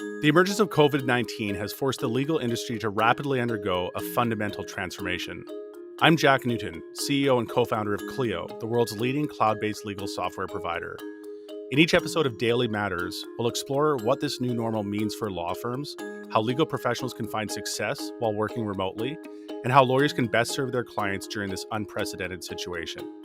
The emergence of COVID-19 has forced the legal industry to rapidly undergo a fundamental transformation. I'm Jack Newton, CEO and co-founder of Clio, the world's leading cloud-based legal software provider. In each episode of Daily Matters, we'll explore what this new normal means for law firms, how legal professionals can find success while working remotely, and how lawyers can best serve their clients during this unprecedented situation.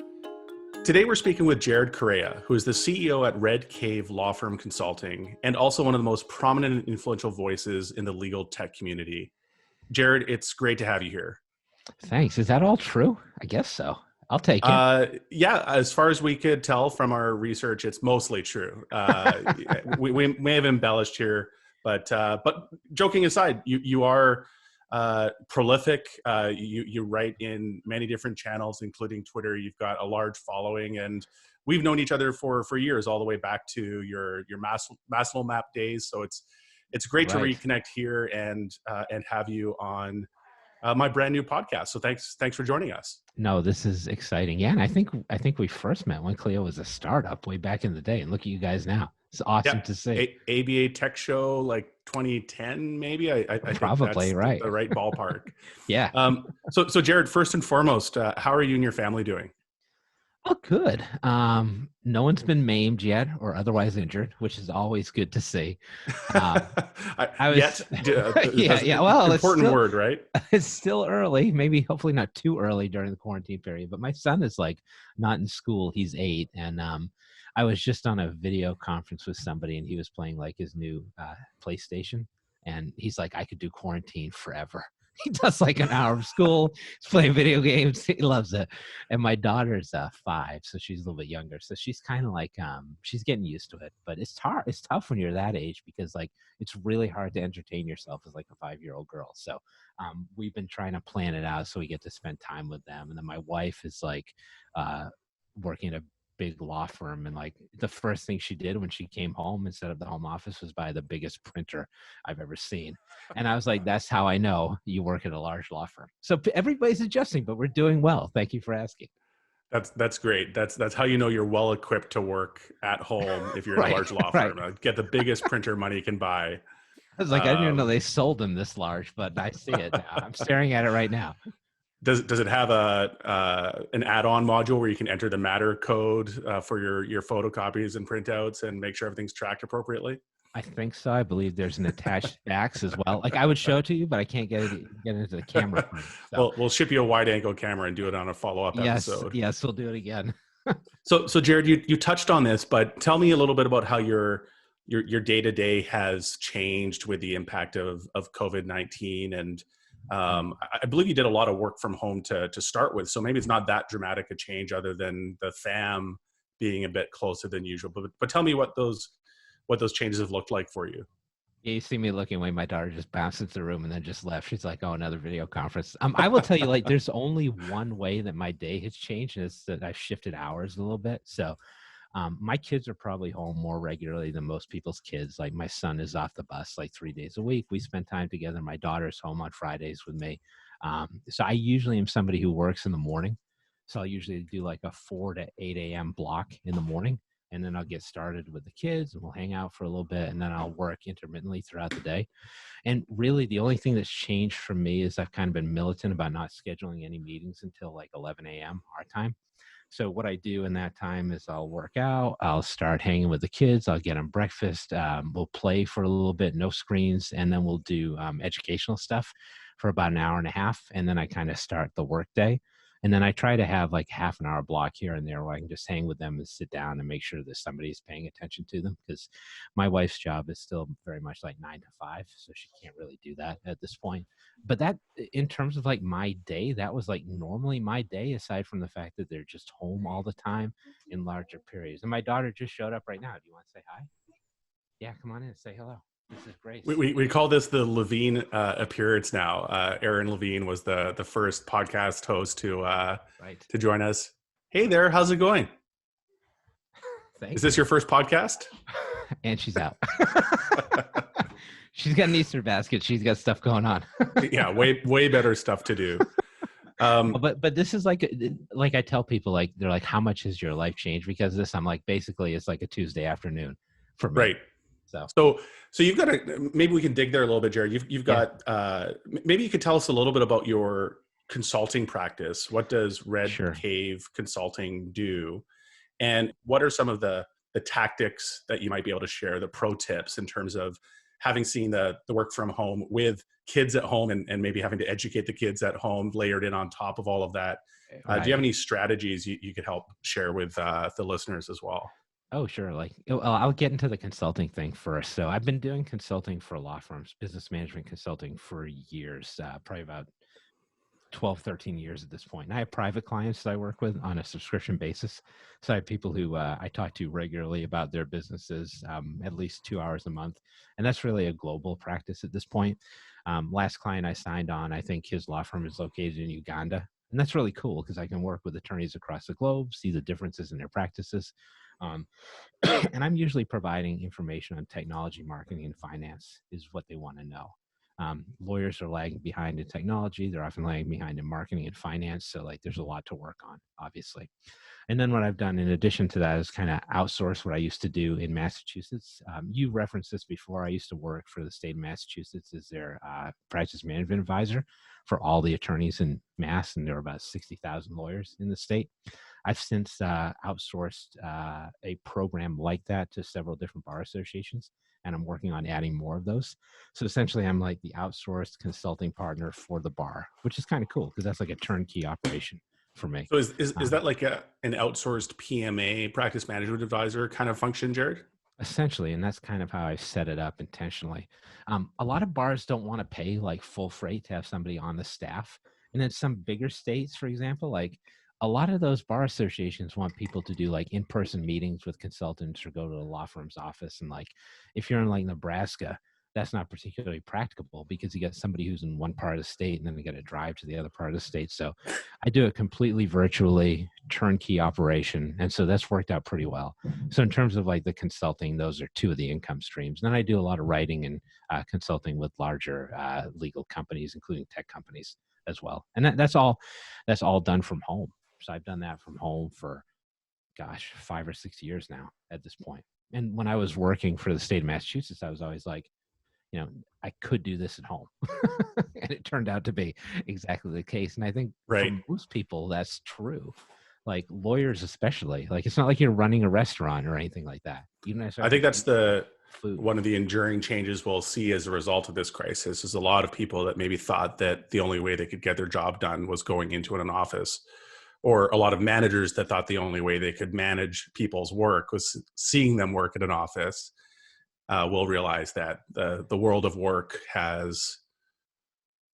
Today, we're speaking with Jared Correia, who is the CEO at Red Cave Law Firm Consulting and also one of the most prominent and influential voices in the legal tech community. Jared, it's great to have you here. Thanks. Is that all true? I guess so. I'll take it. Yeah, as far as we could tell from our research, it's mostly true. We may have embellished here, but joking aside, you are prolific. You write in many different channels, including Twitter. You've got a large following, and we've known each other for years, all the way back to your Maslow Map days. So it's great to reconnect here and have you on my brand new podcast. So thanks for joining us. No, this is exciting. Yeah, and I think we first met when Clio was a startup way back in the day, and look at you guys now. It's awesome to see. ABA Tech Show, like 2010, maybe. I probably think that's the right ballpark. Yeah. So Jared, first and foremost, how are you and your family doing? Oh, good. No one's been maimed yet or otherwise injured, which is always good to see. Well, important word, right? It's still early, maybe hopefully not too early during the quarantine period, but my son is like not in school. He's 8. And I was just on a video conference with somebody and he was playing like his new PlayStation. And he's like, I could do quarantine forever. He does like an hour of school. He's playing video games. He loves it. And my daughter's 5, so she's a little bit younger. So she's kind of like, she's getting used to it. But it's hard. It's tough when you're that age because like it's really hard to entertain yourself as like a 5-year-old girl. So we've been trying to plan it out so we get to spend time with them. And then my wife is like working at a big law firm, and like the first thing she did when she came home instead of the home office was buy the biggest printer I've ever seen. And I was like, that's how I know you work at a large law firm. So everybody's adjusting, but we're doing well. Thank you for asking. That's great. That's how you know you're well equipped to work at home if you're in a large law firm. Get the biggest printer money can buy. I was like, I didn't even know they sold them this large, but I see it now. I'm staring at it right now. Does it have an add-on module where you can enter the matter code for your photocopies and printouts and make sure everything's tracked appropriately? I think so. I believe there's an attached fax as well. Like I would show it to you, but I can't get into the camera. So. Well, we'll ship you a wide-angle camera and do it on a follow-up episode. Yes, we'll do it again. So Jared, you touched on this, but tell me a little bit about how your day-to-day has changed with the impact of COVID-19 and I believe you did a lot of work from home to start with, so maybe it's not that dramatic a change other than the fam being a bit closer than usual. But tell me what those changes have looked like for you. Yeah, you see me looking away. My daughter just bounced into the room and then just left. She's like, "Oh, another video conference." I will tell you, like, there's only one way that my day has changed, and it's that I've shifted hours a little bit. So. My kids are probably home more regularly than most people's kids. Like my son is off the bus like 3 days a week. We spend time together. My daughter's home on Fridays with me. So I usually am somebody who works in the morning. So I'll usually do like a 4 to 8 a.m. block in the morning. And then I'll get started with the kids and we'll hang out for a little bit. And then I'll work intermittently throughout the day. And really the only thing that's changed for me is I've kind of been militant about not scheduling any meetings until like 11 a.m. our time. So what I do in that time is I'll work out, I'll start hanging with the kids, I'll get them breakfast, we'll play for a little bit, no screens, and then we'll do educational stuff for about an hour and a half, and then I kind of start the work day. And then I try to have like half an hour block here and there where I can just hang with them and sit down and make sure that somebody's paying attention to them, because my wife's job is still very much like 9 to 5, so she can't really do that at this point. But that, in terms of like my day, that was like normally my day, aside from the fact that they're just home all the time in larger periods. And my daughter just showed up right now. Do you want to say hi? Yeah, come on in and say hello. This is Grace. We call this the Levine appearance now. Aaron Levine was the first podcast host to join us. Hey there, how's it going? Is this your first podcast? And she's out. She's got an Easter basket. She's got stuff going on. Yeah, way better stuff to do. But this is like I tell people, like they're like, how much has your life changed because of this? I'm like, basically it's like a Tuesday afternoon for me. Right. So So you've got maybe we can dig there a little bit, Jared. You've got, maybe you could tell us a little bit about your consulting practice. What does Red sure. Cave Consulting do? And what are some of the tactics that you might be able to share, the pro tips in terms of having seen the work from home with kids at home and maybe having to educate the kids at home layered in on top of all of that? Do you have Right. any strategies you could help share with the listeners as well? Oh, sure. Well, I'll get into the consulting thing first. So I've been doing consulting for law firms, business management consulting for years, probably about 12, 13 years at this point. And I have private clients that I work with on a subscription basis. So I have people who I talk to regularly about their businesses, at least 2 hours a month. And that's really a global practice at this point. Last client I signed on, I think his law firm is located in Uganda. And that's really cool because I can work with attorneys across the globe, see the differences in their practices. Um, and I'm usually providing information on technology, marketing, and finance is what they want to know. Lawyers are lagging behind in technology. They're often lagging behind in marketing and finance. So like there's a lot to work on, obviously. And then what I've done in addition to that is kind of outsource what I used to do in Massachusetts. You referenced this before. I used to work for the state of Massachusetts as their practice management advisor for all the attorneys in Mass, and there are about 60,000 lawyers in the state. I've since outsourced a program like that to several different bar associations, and I'm working on adding more of those. So essentially, I'm like the outsourced consulting partner for the bar, which is kind of cool because that's like a turnkey operation for me. So is that like an outsourced PMA, practice management advisor kind of function, Jared? Essentially, and that's kind of how I set it up intentionally. A lot of bars don't want to pay like full freight to have somebody on the staff. And then some bigger states, for example, like a lot of those bar associations want people to do like in-person meetings with consultants or go to a law firm's office. And like, if you're in like Nebraska, that's not particularly practicable because you got somebody who's in one part of the state and then they got to drive to the other part of the state. So I do it completely virtually, turnkey operation. And so that's worked out pretty well. So in terms of like the consulting, those are two of the income streams. And then I do a lot of writing and consulting with larger legal companies, including tech companies as well. And that's all done from home. So I've done that from home for, 5 or 6 years now at this point. And when I was working for the state of Massachusetts, I was always like, I could do this at home. And it turned out to be exactly the case. And I think Right. for most people, that's true. Like lawyers, especially, like, it's not like you're running a restaurant or anything like that. I think that's food. one of the enduring changes we'll see as a result of this crisis is a lot of people that maybe thought that the only way they could get their job done was going into an office, or a lot of managers that thought the only way they could manage people's work was seeing them work at an office. Will realize that the world of work has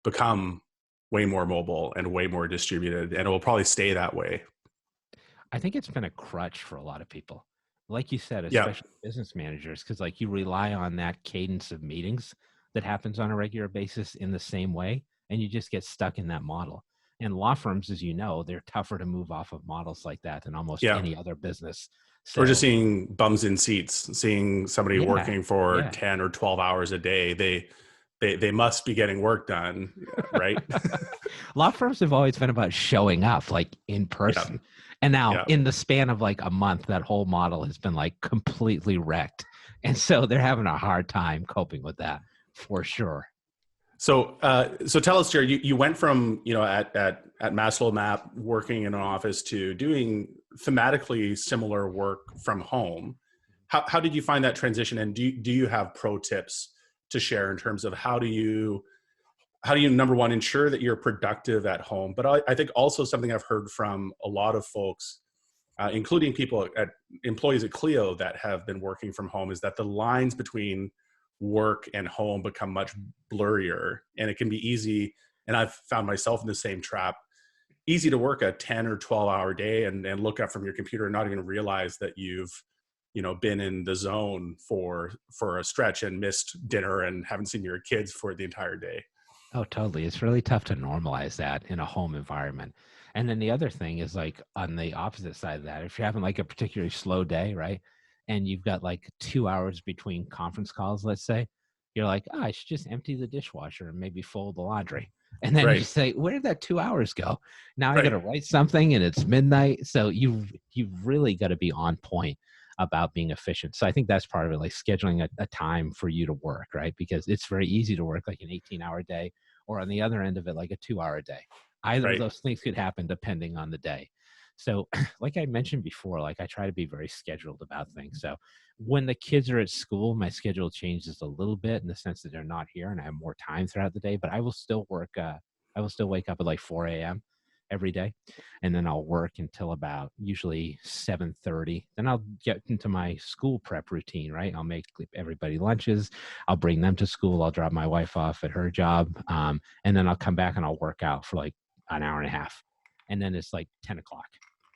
become way more mobile and way more distributed, and it will probably stay that way. I think it's been a crutch for a lot of people. Like you said, Yeah. especially business managers, because like you rely on that cadence of meetings that happens on a regular basis in the same way, and you just get stuck in that model. And law firms, as you know, they're tougher to move off of models like that than almost Yeah. any other business. We're just So seeing bums in seats, seeing somebody working for yeah. 10 or 12 hours a day. They must be getting work done, right? Law firms have always been about showing up like in person. Yeah. And now Yeah. in the span of like a month, that whole model has been like completely wrecked. And so they're having a hard time coping with that for sure. So tell us, Jared, you went from, at Maslow Map working in an office to doing thematically similar work from home. How did you find that transition? And do you have pro tips to share in terms of how do you number one, ensure that you're productive at home? But I think also something I've heard from a lot of folks, including employees at Clio that have been working from home, is that the lines between work and home become much blurrier, and it can be easy. And I've found myself in the same trap. Easy to work a 10 or 12-hour day and look up from your computer and not even realize that you've been in the zone for a stretch and missed dinner and haven't seen your kids for the entire day. Oh, totally. It's really tough to normalize that in a home environment. And then the other thing is like on the opposite side of that, if you're having like a particularly slow day, right? And you've got like 2 hours between conference calls, let's say, you're like, I should just empty the dishwasher and maybe fold the laundry. And then you say, where did that 2 hours go? Now I got to write something and it's midnight. So you've really got to be on point. about being efficient. So I think that's part of it, like scheduling a time for you to work, right? Because it's very easy to work like an 18-hour day, or on the other end of it, like a 2-hour day. Either of Right. those things could happen depending on the day. So like I mentioned before, like I try to be very scheduled about things. So when the kids are at school, my schedule changes a little bit in the sense that they're not here and I have more time throughout the day, but I will still work. I will still wake up at like 4 a.m. every day. And then I'll work until about usually 7:30. Then I'll get into my school prep routine, right? I'll make everybody lunches. I'll bring them to school. I'll drop my wife off at her job. And then I'll come back and I'll work out for like an hour and a half. And then it's like 10 o'clock.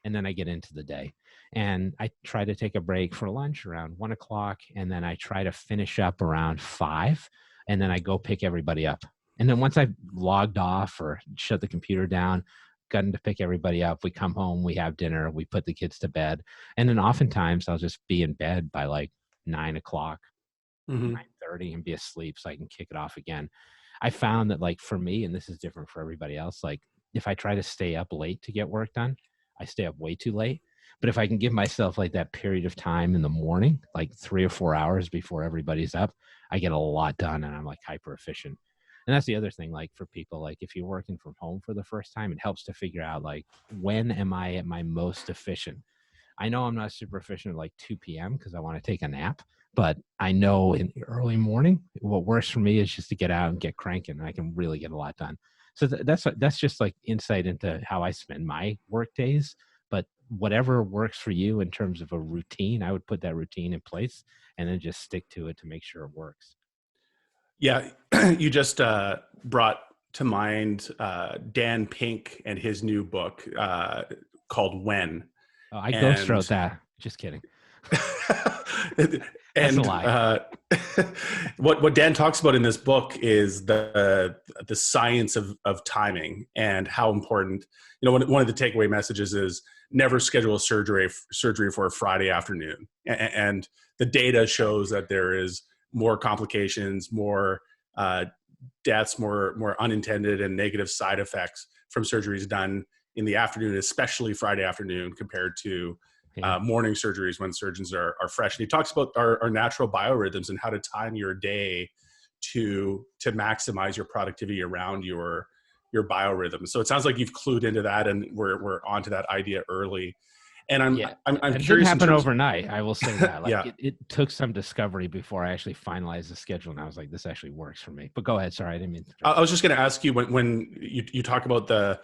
And then I get into the day. And I try to take a break for lunch around 1 o'clock. And then I try to finish up around 5. And then I go pick everybody up. And then once I've logged off or shut the computer down, gotten to pick everybody up, we come home, we have dinner, we put the kids to bed. And then oftentimes I'll just be in bed by like 9 o'clock, Mm-hmm. 9:30 and be asleep so I can kick it off again. I found that like for me, and this is different for everybody else, like if I try to stay up late to get work done, I stay up way too late. But if I can give myself like that period of time in the morning, like 3 or 4 hours before everybody's up, I get a lot done and I'm like hyper efficient. And that's the other thing, like for people, like if you're working from home for the first time, it helps to figure out like, when am I at my most efficient? I know I'm not super efficient at like 2 p.m. because I want to take a nap, but I know in the early morning, what works for me is just to get out and get cranking, and I can really get a lot done. So that's just like insight into how I spend my work days. But whatever works for you in terms of a routine, I would put that routine in place and then just stick to it to make sure it works. Yeah, you just brought to mind Dan Pink and his new book called When. Oh, I ghost wrote And that. Just kidding. That's a and lie. what Dan talks about in this book is the science of timing and how important. One of the takeaway messages is never schedule a surgery for a Friday afternoon. And the data shows that there is more complications, more deaths, more unintended and negative side effects from surgeries done in the afternoon, especially Friday afternoon, compared to morning surgeries when surgeons are fresh. And he talks about our natural biorhythms and how to time your day to maximize your productivity around your biorhythms. So it sounds like you've clued into that, and we're onto that idea early. And I'm Yeah, I'm it didn't curious in happen terms. overnight. I will say that. Like Yeah, it took some discovery before I actually finalized the schedule, and I was like, this actually works for me. But go ahead. Sorry, I didn't mean to I interrupt. was just going to ask you when you talk about the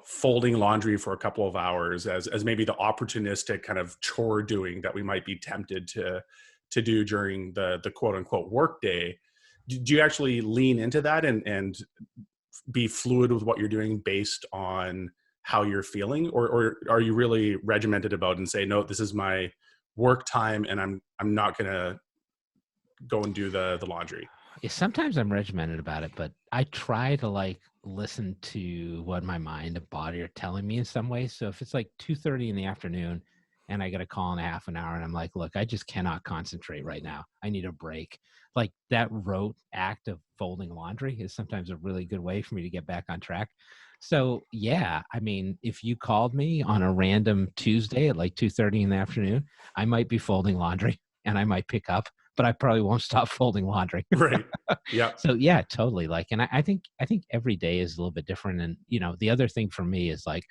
folding laundry for a couple of hours as maybe the opportunistic kind of chore doing that we might be tempted to do during the quote unquote work day. Do you actually lean into that and be fluid with what you're doing based on how you're feeling, or are you really regimented about it and say, no, this is my work time and I'm not going to go and do the laundry? Yeah, sometimes I'm regimented about it, but I try to like listen to what my mind and body are telling me in some ways. So if it's like 2:30 in the afternoon and I got a call in a half an hour and I'm like, look, I just cannot concentrate right now. I need a break. Like that rote act of folding laundry is sometimes a really good way for me to get back on track. So yeah, I mean, if you called me on a random Tuesday at like 2:30 in the afternoon, I might be folding laundry and I might pick up, but I probably won't stop folding laundry. Right. Yeah. So yeah, totally. Like, and I think every day is a little bit different. And the other thing for me is like,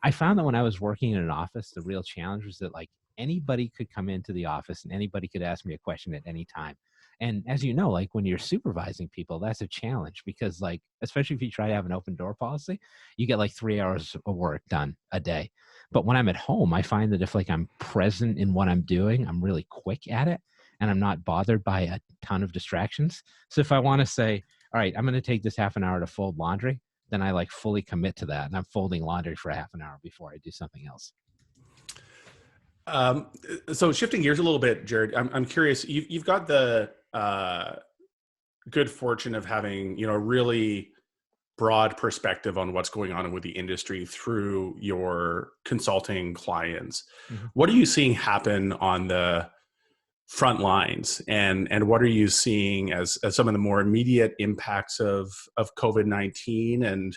I found that when I was working in an office, the real challenge was that like anybody could come into the office and anybody could ask me a question at any time. And as you know, like when you're supervising people, that's a challenge because like, especially if you try to have an open door policy, you get like 3 hours of work done a day. But when I'm at home, I find that if like I'm present in what I'm doing, I'm really quick at it and I'm not bothered by a ton of distractions. So if I want to say, all right, I'm going to take this half an hour to fold laundry, then I like fully commit to that. And I'm folding laundry for a half an hour before I do something else. Um, so shifting gears a little bit, Jared, I'm curious. You've got the good fortune of having a really broad perspective on what's going on with the industry through your consulting clients. Mm-hmm. What are you seeing happen on the front lines, and what are you seeing as some of the more immediate impacts of COVID-19, and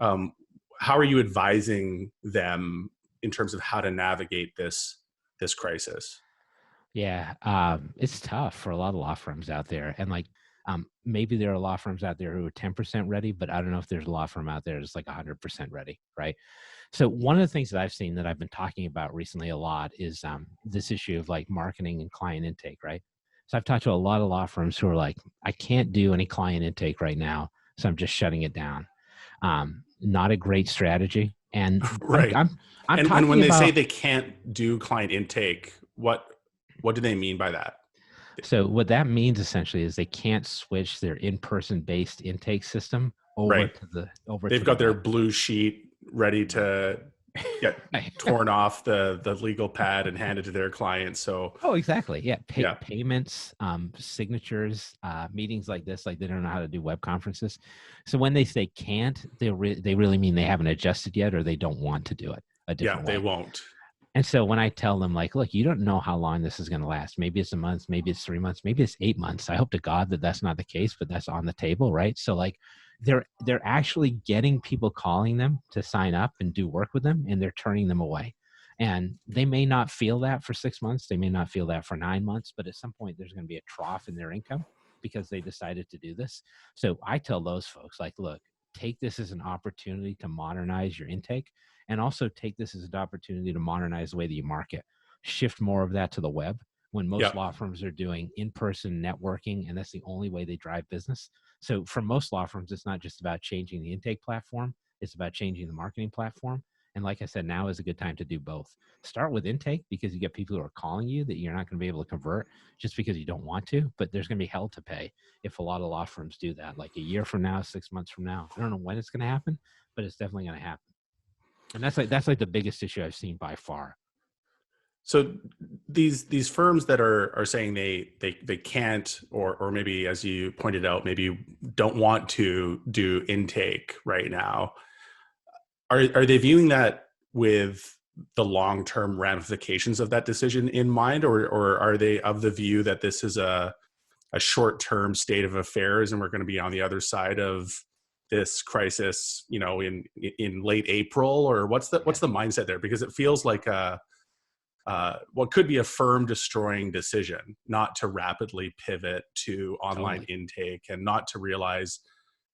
how are you advising them in terms of how to navigate this crisis? Yeah, it's tough for a lot of law firms out there, and like, maybe there are law firms out there who are 10% ready, but I don't know if there's a law firm out there that's like 100% ready, right? So one of the things that I've seen that I've been talking about recently a lot is this issue of like marketing and client intake, right? So I've talked to a lot of law firms who are like, I can't do any client intake right now, so I'm just shutting it down. Not a great strategy, and Right. I'm And when talking they say about. they can't do client intake, what do they mean by that? So what that means essentially is they can't switch their in-person based intake system over Right. to They've the got their web. blue sheet ready to get Right. torn off the legal pad and handed to their client. So Oh, exactly. Yeah. yeah, Payments, signatures, meetings like this, like they don't know how to do web conferences. So when they say can't, they really mean they haven't adjusted yet or they don't want to do it a yeah, different they way. won't. And so when I tell them, like, look, you don't know how long this is going to last. Maybe it's a month, maybe it's 3 months, maybe it's 8 months. I hope to God that that's not the case, but that's on the table, right? So like, they're actually getting people calling them to sign up and do work with them, and they're turning them away. And they may not feel that for 6 months, they may not feel that for 9 months, but at some point there's going to be a trough in their income because they decided to do this. So I tell those folks, like, look, take this as an opportunity to modernize your intake and also take this as an opportunity to modernize the way that you market. Shift more of that to the web when Yeah, most law firms are doing in-person networking, and that's the only way they drive business. So for most law firms, it's not just about changing the intake platform, it's about changing the marketing platform. And like I said, now is a good time to do both. Start with intake because you get people who are calling you that you're not going to be able to convert just because you don't want to, but there's going to be hell to pay if a lot of law firms do that, like a year from now, 6 months from now. I don't know when it's going to happen, but it's definitely going to happen. And that's like the biggest issue I've seen by far. so these firms that are saying they can't, or maybe, as you pointed out, maybe don't want to do intake right now, are they viewing that with the long-term ramifications of that decision in mind, or are they of the view that this is a short-term state of affairs and we're going to be on the other side of this crisis, in late April? Or what's the Yeah. mindset there? Because it feels like what could be a firm destroying decision not to rapidly pivot to online Totally. intake, and not to realize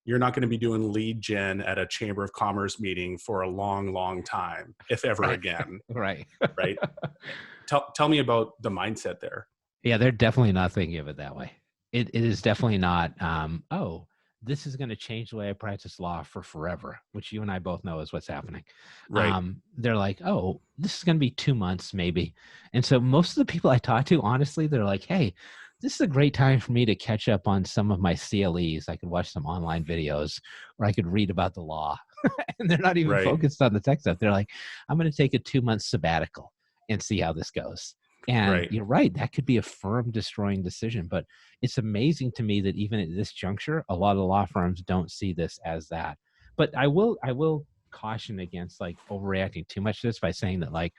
you're not going to be doing lead gen at a chamber of commerce meeting for a long, long time, if ever Right. again. Right. Right. Tell me about the mindset there. Yeah, they're definitely not thinking of it that way. It is definitely not, oh, this is going to change the way I practice law for forever, which you and I both know is what's happening. Right. They're like, oh, this is going to be 2 months maybe. And so most of the people I talk to, honestly, they're like, hey, this is a great time for me to catch up on some of my CLEs. I could watch some online videos or I could read about the law. And they're not even Right. focused on the tech stuff. They're like, I'm going to take a 2 month sabbatical and see how this goes. And Right. you're right, that could be a firm destroying decision. But it's amazing to me that even at this juncture, a lot of law firms don't see this as that. But I will caution against like overreacting too much to this by saying that like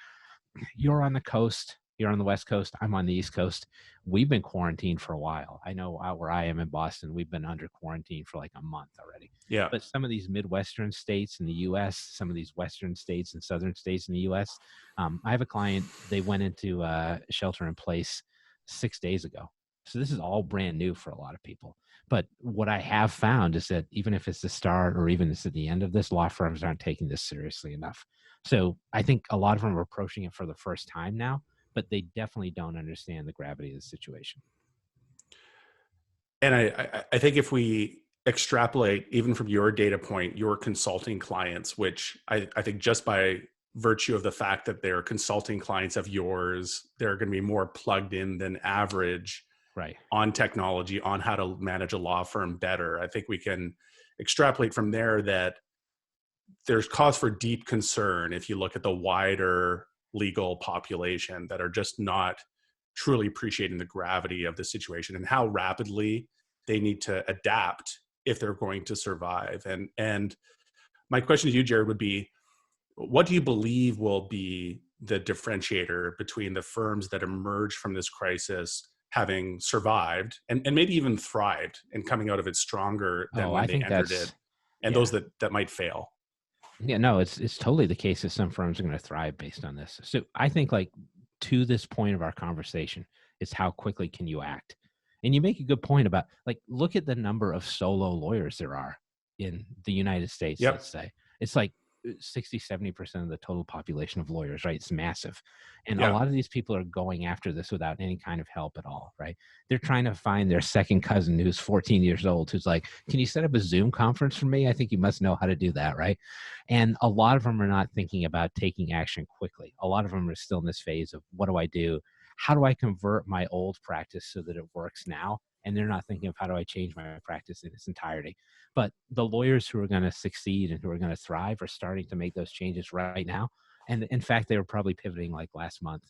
you're on the coast, you're on the West Coast, I'm on the East Coast. We've been quarantined for a while. I know out where I am in Boston, we've been under quarantine for like a month already. Yeah. But some of these Midwestern states in the US, some of these Western states and Southern states in the US, I have a client, they went into shelter in place 6 days ago. So this is all brand new for a lot of people. But what I have found is that even if it's the start or even it's at the end of this, law firms aren't taking this seriously enough. So I think a lot of them are approaching it for the first time now, but they definitely don't understand the gravity of the situation. And I think if we extrapolate even from your data point, your consulting clients, which I think just by virtue of the fact that they're consulting clients of yours, they're going to be more plugged in than average Right. on technology, on how to manage a law firm better. I think we can extrapolate from there that there's cause for deep concern if you look at the wider legal population that are just not truly appreciating the gravity of the situation and how rapidly they need to adapt if they're going to survive. And my question to you, Jared, would be, what do you believe will be the differentiator between the firms that emerge from this crisis having survived and maybe even thrived and coming out of it stronger than Oh, when I they think entered it, that's, and yeah. those that might fail? Yeah, no, it's totally the case that some firms are going to thrive based on this. So I think like to this point of our conversation It's how quickly can you act? And you make a good point about, like, look at the number of solo lawyers there are in the United States, Yep. let's say. It's like 60, 70% of the total population of lawyers, right? It's massive. And a Yeah. lot of these people are going after this without any kind of help at all, right? They're trying to find their second cousin who's 14 years old, who's like, can you set up a Zoom conference for me? I think you must know how to do that, right? And a lot of them are not thinking about taking action quickly. A lot of them are still in this phase of, what do I do? How do I convert my old practice so that it works now? And they're not thinking of, how do I change my practice in its entirety? But the lawyers who are going to succeed and who are going to thrive are starting to make those changes right now. And in fact, they were probably pivoting like last month.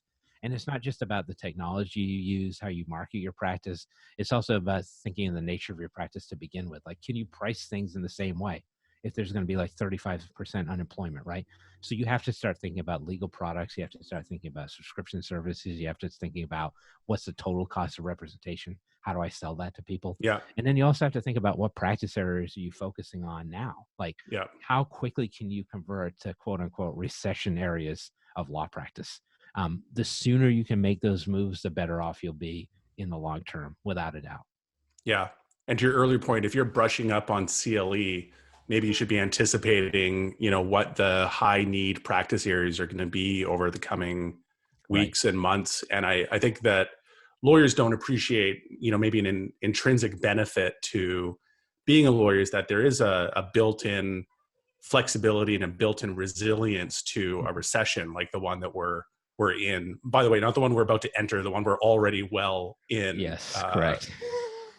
And it's not just about the technology you use, how you market your practice. It's also about thinking of the nature of your practice to begin with. Like, can you price things in the same way if there's going to be like 35% unemployment, right? So you have to start thinking about legal products. You have to start thinking about subscription services. You have to thinking about, what's the total cost of representation? How do I sell that to people? Yeah. And then you also have to think about, what practice areas are you focusing on now? Like, Yeah. how quickly can you convert to quote unquote recession areas of law practice? The sooner you can make those moves, the better off you'll be in the long term, without a doubt. Yeah. And to your earlier point, if you're brushing up on CLE, maybe you should be anticipating, what the high need practice areas are going to be over the coming Right. weeks and months. And I think that lawyers don't appreciate, maybe an intrinsic benefit to being a lawyer, is that there is a built-in flexibility and a built-in resilience to a recession like the one that we're in. By the way, not the one we're about to enter, the one we're already well in. Yes, correct.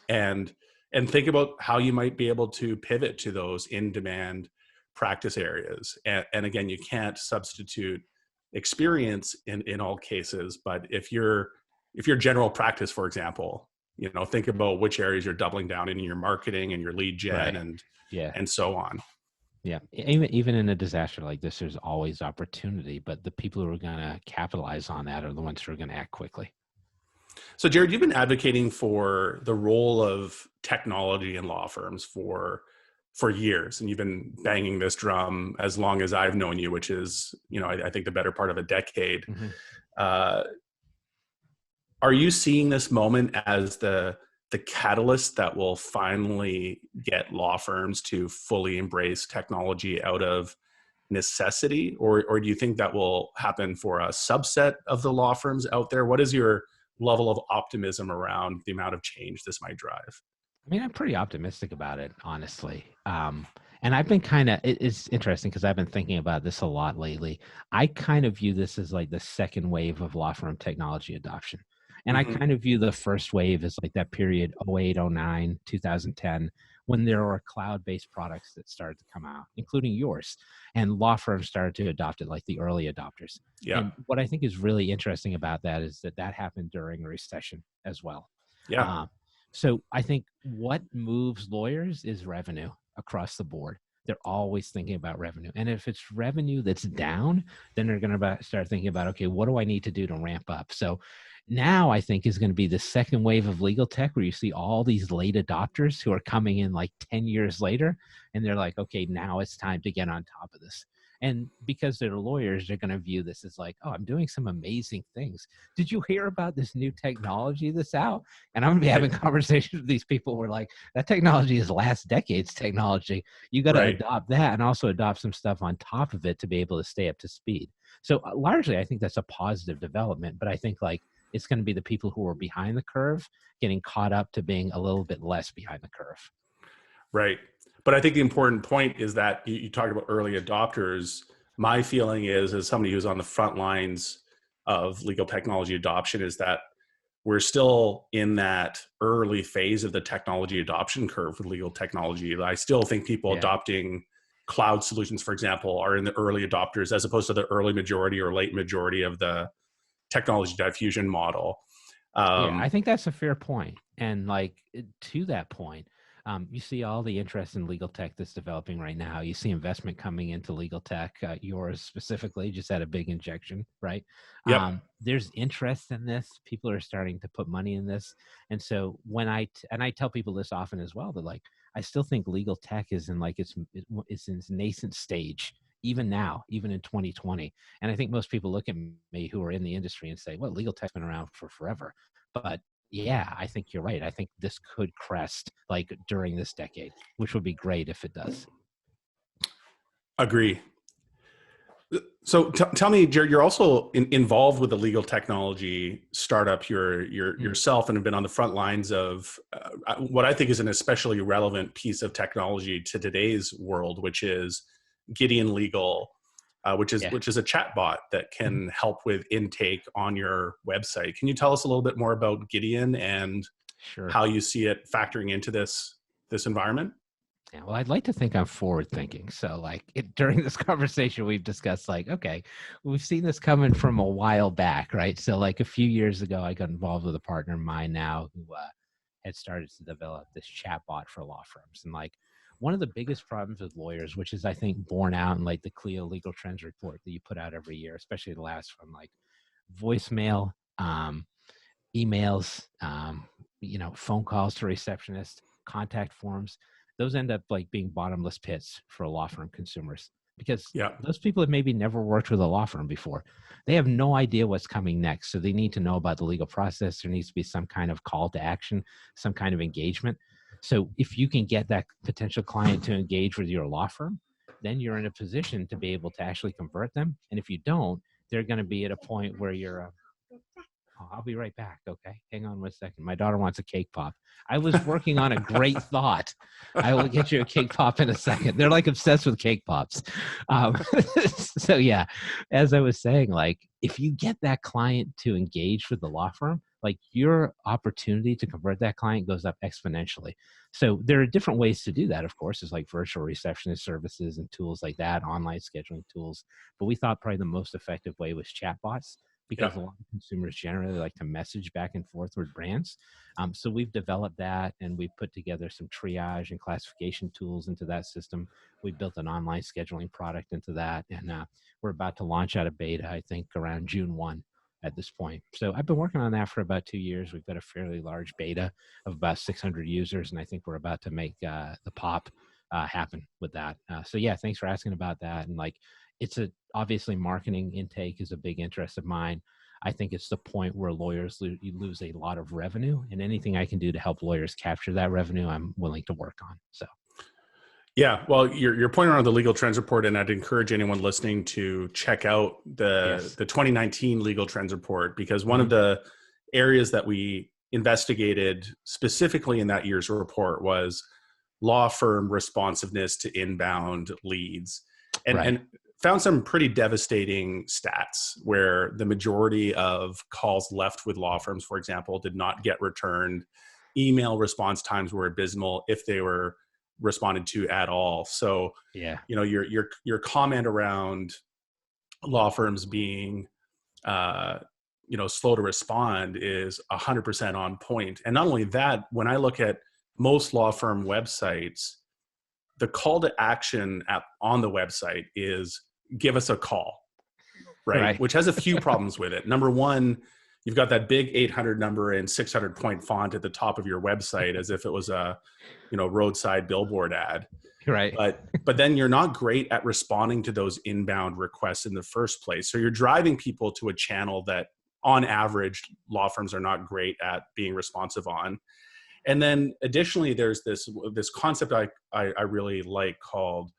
And think about how you might be able to pivot to those in-demand practice areas. And again, you can't substitute experience in all cases, but if you're general practice, for example, think about which areas you're doubling down in your marketing and your lead gen, Right. Yeah. and so on. Yeah. Even in a disaster like this, there's always opportunity, but the people who are going to capitalize on that are the ones who are going to act quickly. So, Jared, you've been advocating for the role of technology in law firms for years, and you've been banging this drum as long as I've known you, which is, I think the better part of a decade. Mm-hmm. Are you seeing this moment as the catalyst that will finally get law firms to fully embrace technology out of necessity, or do you think that will happen for a subset of the law firms out there? What is your level of optimism around the amount of change this might drive? I mean, I'm pretty optimistic about it, honestly. And I've been it's interesting because I've been thinking about this a lot lately. I kind of view this as like the second wave of law firm technology adoption. And I kind of view the first wave as like that period, 08, 09, 2010, when there were cloud-based products that started to come out, including yours. And law firms started to adopt it, like the early adopters. Yeah. And what I think is really interesting about that is that happened during a recession as well. Yeah. So I think what moves lawyers is revenue across the board. They're always thinking about revenue. And if it's revenue that's down, then they're going to start thinking about, okay, what do I need to do to ramp up? So now I think is going to be the second wave of legal tech, where you see all these late adopters who are coming in like 10 years later. And they're like, okay, now it's time to get on top of this. And because they're lawyers, they're going to view this as like, oh, I'm doing some amazing things. Did you hear about this new technology that's out? And I'm going to be having conversations with these people who are like, that technology is last decade's technology. You got to adopt that and also adopt some stuff on top of it to be able to stay up to speed. So largely, I think that's a positive development. But I think like it's going to be the people who are behind the curve getting caught up to being a little bit less behind the curve. Right. But I think the important point is that you talked about early adopters. My feeling is, as somebody who's on the front lines of legal technology adoption, is that we're still in that early phase of the technology adoption curve with legal technology. I still think people adopting cloud solutions, for example, are in the early adopters as opposed to the early majority or late majority of the technology diffusion model. I think that's a fair point. And like to that point, you see all the interest in legal tech that's developing right now. You see investment coming into legal tech. Yours specifically just had a big injection, right? Yep. There's interest in this. People are starting to put money in this. And so when I tell people this often as well, that like, I still think legal tech is in like it's in its nascent stage, even now, even in 2020. And I think most people look at me who are in the industry and say, well, legal tech's been around for forever. But yeah, I think you're right. I think this could crest like during this decade, which would be great if it does. Agree. So tell me, Jared, you're also involved with the legal technology startup yourself, and have been on the front lines of what I think is an especially relevant piece of technology to today's world, which is Gideon Legal, which is a chatbot that can help with intake on your website. Can you tell us a little bit more about Gideon and Sure. how you see it factoring into this environment? Yeah, well, I'd like to think I'm forward thinking. So during this conversation, we've discussed like, okay, we've seen this coming from a while back, right? So like a few years ago, I got involved with a partner of mine now who had started to develop this chatbot for law firms. And like one of the biggest problems with lawyers, which is I think borne out in like the Clio legal trends report that you put out every year, especially the last from like voicemail, emails, phone calls to receptionists, contact forms, those end up like being bottomless pits for law firm consumers because those people have maybe never worked with a law firm before. They have no idea what's coming next. So they need to know about the legal process. There needs to be some kind of call to action, some kind of engagement. So if you can get that potential client to engage with your law firm, then you're in a position to be able to actually convert them. And if you don't, they're going to be at a point where you're I'll be right back. Okay. Hang on 1 second. My daughter wants a cake pop. I was working on a great thought. I will get you a cake pop in a second. They're like obsessed with cake pops. So yeah, as I was saying, like if you get that client to engage with the law firm, like your opportunity to convert that client goes up exponentially. So there are different ways to do that. Of course, there's like virtual receptionist services and tools like that, online scheduling tools. But we thought probably the most effective way was chatbots, because a lot of consumers generally like to message back and forth with brands. So we've developed that, and we've put together some triage and classification tools into that system. We built an online scheduling product into that, and we're about to launch out of beta, I think, around June 1 at this point. So I've been working on that for about 2 years. We've got a fairly large beta of about 600 users, and I think we're about to make the pop happen with that. So yeah, thanks for asking about that. And like, obviously marketing intake is a big interest of mine. I think it's the point where lawyers lose a lot of revenue, and anything I can do to help lawyers capture that revenue, I'm willing to work on. So. Yeah, well, you're pointing around the legal trends report, and I'd encourage anyone listening to check out the 2019 legal trends report, because one of the areas that we investigated specifically in that year's report was law firm responsiveness to inbound leads, and found some pretty devastating stats where the majority of calls left with law firms, for example, did not get returned. Email response times were abysmal if they were responded to at all. So, your comment around law firms being, slow to respond is 100% on point. And not only that, when I look at most law firm websites, the call to action on the website is give us a call, right? Which has a few problems with it. Number one, you've got that big 800 number in 600 point font at the top of your website as if it was a, roadside billboard ad. Right. But then you're not great at responding to those inbound requests in the first place. So you're driving people to a channel that on average law firms are not great at being responsive on. And then additionally, there's this concept I really like called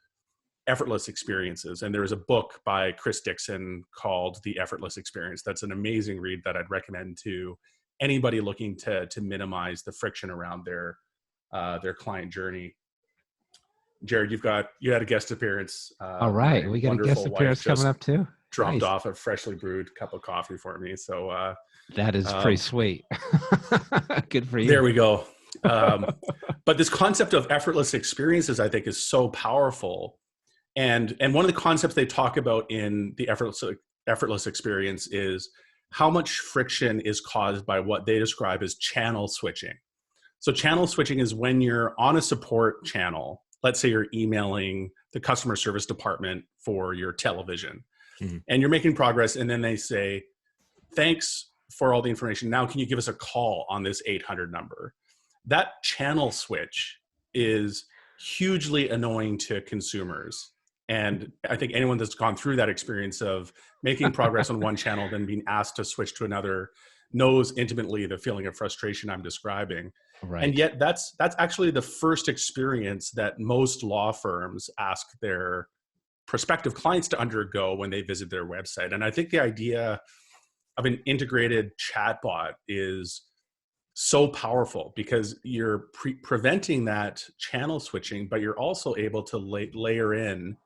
effortless experiences. And there is a book by Chris Dixon called The Effortless Experience. That's an amazing read that I'd recommend to anybody looking to minimize the friction around their client journey. Jared, you had a guest appearance. All right, we got a guest appearance coming up too. Dropped off a freshly brewed cup of coffee for me. So that is pretty sweet. Good for you. There we go. But this concept of effortless experiences, I think, is so powerful. And one of the concepts they talk about in the effortless experience is how much friction is caused by what they describe as channel switching. So channel switching is when you're on a support channel. Let's say you're emailing the customer service department for your television, and you're making progress, and then they say, thanks for all the information. Now, can you give us a call on this 800 number? That channel switch is hugely annoying to consumers. And I think anyone that's gone through that experience of making progress on one channel, then being asked to switch to another, knows intimately the feeling of frustration I'm describing. And Right. yet that's actually the first experience that most law firms ask their prospective clients to undergo when they visit their website. And I think the idea of an integrated chatbot is so powerful because you're preventing that channel switching, but you're also able to layer in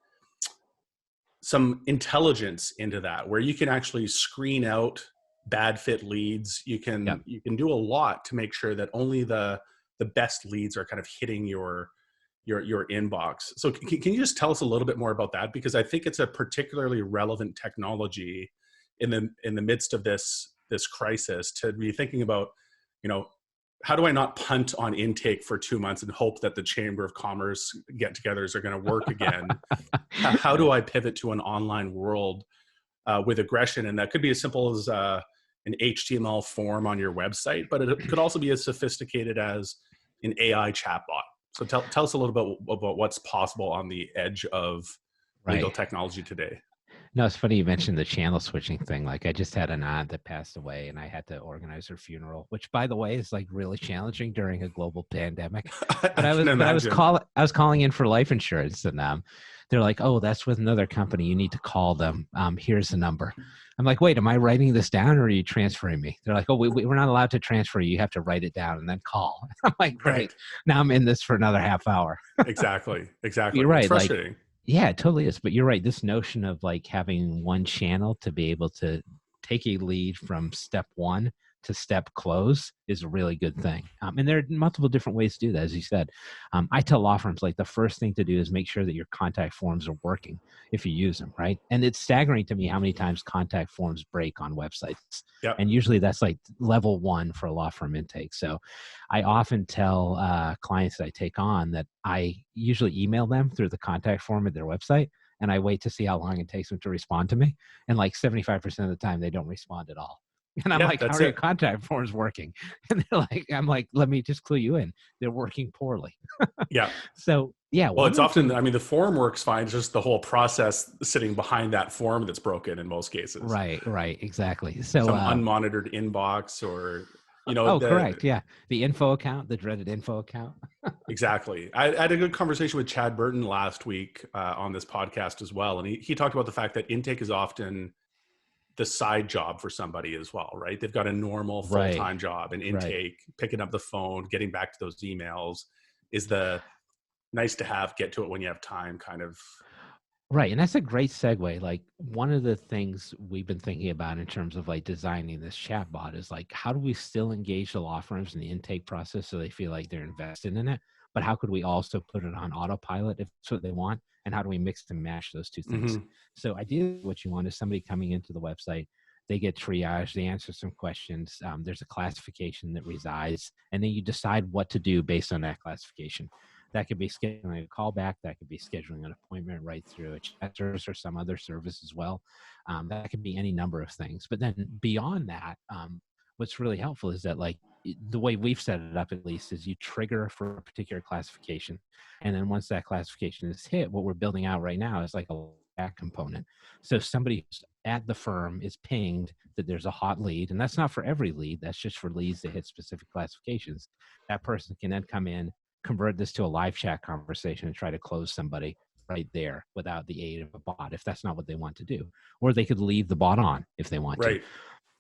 some intelligence into that, where you can actually screen out bad fit leads. You Yep. can do a lot to make sure that only the best leads are kind of hitting your inbox. So can you just tell us a little bit more about that? Because I think it's a particularly relevant technology in the midst of this crisis, to be thinking about, how do I not punt on intake for 2 months and hope that the Chamber of Commerce get-togethers are going to work again? How do I pivot to an online world with aggression? And that could be as simple as an HTML form on your website, but it could also be as sophisticated as an AI chatbot. So tell us a little bit about what's possible on the edge of legal Right. technology today. No, it's funny you mentioned the channel switching thing. Like, I just had an aunt that passed away, and I had to organize her funeral, which, by the way, is like really challenging during a global pandemic. I can imagine. I was calling in for life insurance, and they're like, "Oh, that's with another company. You need to call them. Here's the number." I'm like, "Wait, am I writing this down, or are you transferring me?" They're like, "Oh, we're not allowed to transfer you. You have to write it down and then call." I'm like, "Great. Right. Now I'm in this for another half hour." Exactly. You're It's right. Like, frustrating. yeah, it totally is. But you're right. This notion of like having one channel to be able to take a lead from step one to step close is a really good thing. And there are multiple different ways to do that, as you said. I tell law firms, like, the first thing to do is make sure that your contact forms are working if you use them, right? And it's staggering to me how many times contact forms break on websites. Yep. And usually that's like level one for a law firm intake. So I often tell clients that I take on that I usually email them through the contact form at their website, and I wait to see how long it takes them to respond to me. And like 75% of the time, they don't respond at all. And I'm Yeah, like, "How that's are your it. contact forms working?" And they're like, I'm like, "Let me just clue you in. They're working poorly." Yeah. So yeah, Well, one it's of the often, things, I mean, the form works fine. It's just the whole process sitting behind that form that's broken in most cases. right, exactly. So, Some unmonitored inbox, or, oh, correct. Yeah. The info account, the dreaded info account. exactly. I had a good conversation with Chad Burton last week on this podcast as well. And he talked about the fact that intake is often the side job for somebody as well, right? They've got a normal Right, full-time job, and right. intake, picking up the phone, getting back to those emails is the nice to have, get to it when you have time kind of. Right, and that's a great segue. Like, one of the things we've been thinking about in terms of like designing this chatbot is like, how do we still engage the law firms in the intake process so they feel like they're invested in it? But how could we also put it on autopilot if that's what they want? And how do we mix and match those two things? Mhm. So ideally, what you want is somebody coming into the website, they get triaged, they answer some questions. There's a classification that resides, and then you decide what to do based on that classification. That could be scheduling a callback. That could be scheduling an appointment right through a chat service or some other service as well. That could be any number of things. But then beyond that, what's really helpful is that, like, the way we've set it up, at least, is you trigger for a particular classification. And then once that classification is hit, what we're building out right now is like a back component. So somebody who's at the firm is pinged that there's a hot lead, and that's not for every lead. That's just for leads that hit specific classifications. That person can then come in, convert this to a live chat conversation, and try to close somebody right there without the aid of a bot if that's not what they want to do. Or they could leave the bot on if they want to. Right.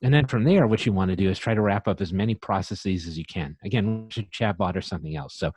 And then from there, what you want to do is try to wrap up as many processes as you can. Again, a chatbot or something else. So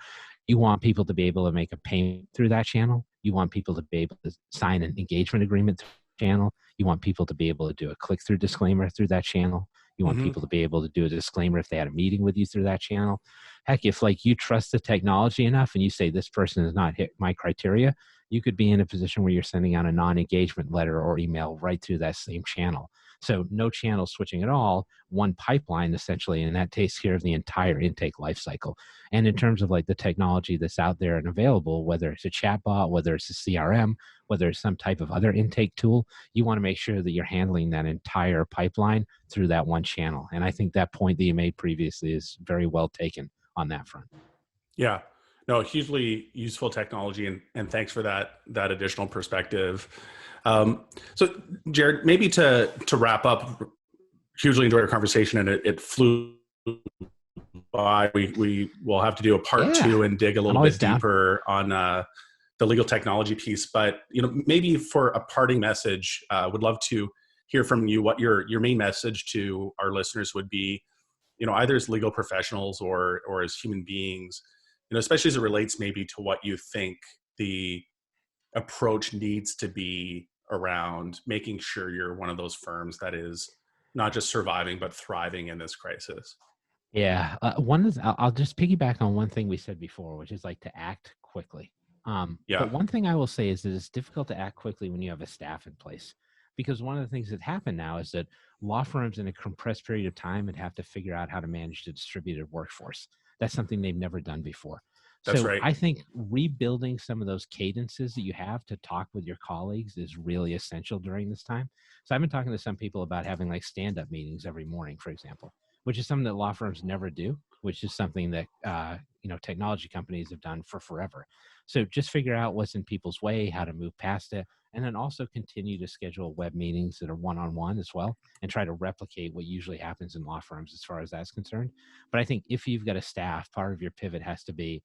you want people to be able to make a payment through that channel. You want people to be able to sign an engagement agreement through the channel. You want people to be able to do a click-through disclaimer through that channel. You want Mhm. people to be able to do a disclaimer if they had a meeting with you through that channel. Heck, if like you trust the technology enough and you say this person has not hit my criteria, you could be in a position where you're sending out a non-engagement letter or email right through that same channel. So no channel switching at all, one pipeline essentially, and that takes care of the entire intake lifecycle. And in terms of like the technology that's out there and available, whether it's a chatbot, whether it's a CRM, whether it's some type of other intake tool, you want to make sure that you're handling that entire pipeline through that one channel. And I think that point that you made previously is very well taken on that front. Yeah. No, hugely useful technology, and thanks for that additional perspective. So, Jared, maybe to wrap up, hugely enjoyed our conversation, and it flew by. We will have to do a part 2 and dig a little bit deeper on the legal technology piece. But maybe for a parting message, would love to hear from you what your main message to our listeners would be. Either as legal professionals or as human beings, especially as it relates maybe to what you think the approach needs to be around making sure you're one of those firms that is not just surviving but thriving in this crisis. Yeah, I'll just piggyback on one thing we said before, which is like to act quickly. But one thing I will say is that it's difficult to act quickly when you have a staff in place, because one of the things that happen now is that law firms in a compressed period of time would have to figure out how to manage the distributed workforce. That's something they've never done before. That's so right. I think rebuilding some of those cadences that you have to talk with your colleagues is really essential during this time. So I've been talking to some people about having like stand-up meetings every morning, for example, which is something that law firms never do, which is something that technology companies have done for forever. So just figure out what's in people's way, how to move past it, and then also continue to schedule web meetings that are one-on-one as well, and try to replicate what usually happens in law firms as far as that's concerned. But I think if you've got a staff, part of your pivot has to be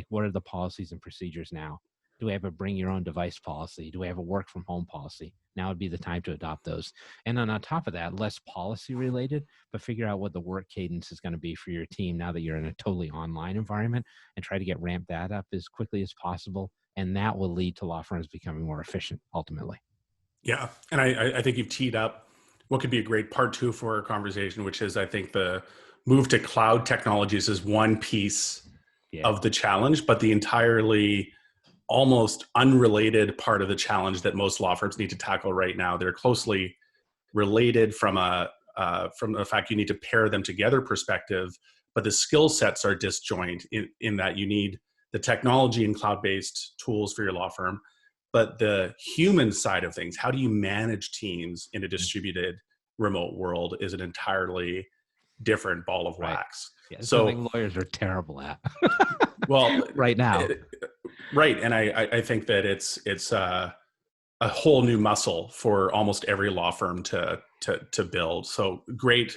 what are the policies and procedures now? Do we have a bring your own device policy? Do we have a work from home policy? Now would be the time to adopt those. And then on top of that, less policy related, but figure out what the work cadence is going to be for your team now that you're in a totally online environment, and try to get ramped that up as quickly as possible. And that will lead to law firms becoming more efficient ultimately. Yeah. And I think you've teed up what could be a great part 2 for our conversation, which is, I think, the move to cloud technologies is one piece of the challenge, but the entirely almost unrelated part of the challenge that most law firms need to tackle right now. They're closely related from the fact you need to pair them together perspective, but the skill sets are disjoint in that you need the technology and cloud-based tools for your law firm, but the human side of things, how do you manage teams in a distributed remote world, is an entirely different ball of wax. Yeah, so something lawyers are terrible at. Well, right now. Right. And I think that it's a whole new muscle for almost every law firm to build. So great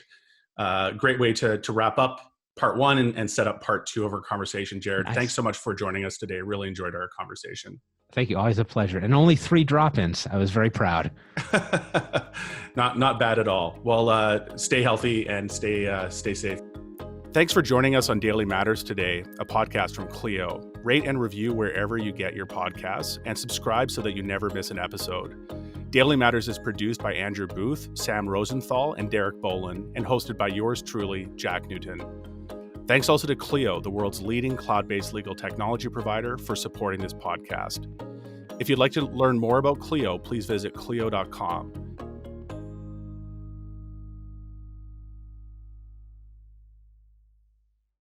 way to wrap up part 1 and set up part 2 of our conversation. Jared, Thanks so much for joining us today. Really enjoyed our conversation. Thank you. Always a pleasure. And only 3 drop-ins. I was very proud. Not bad at all. Well, stay healthy and stay safe. Thanks for joining us on Daily Matters today, a podcast from Clio. Rate and review wherever you get your podcasts, and subscribe so that you never miss an episode. Daily Matters is produced by Andrew Booth, Sam Rosenthal, and Derek Bolin, and hosted by yours truly, Jack Newton. Thanks also to Clio, the world's leading cloud-based legal technology provider, for supporting this podcast. If you'd like to learn more about Clio, please visit clio.com.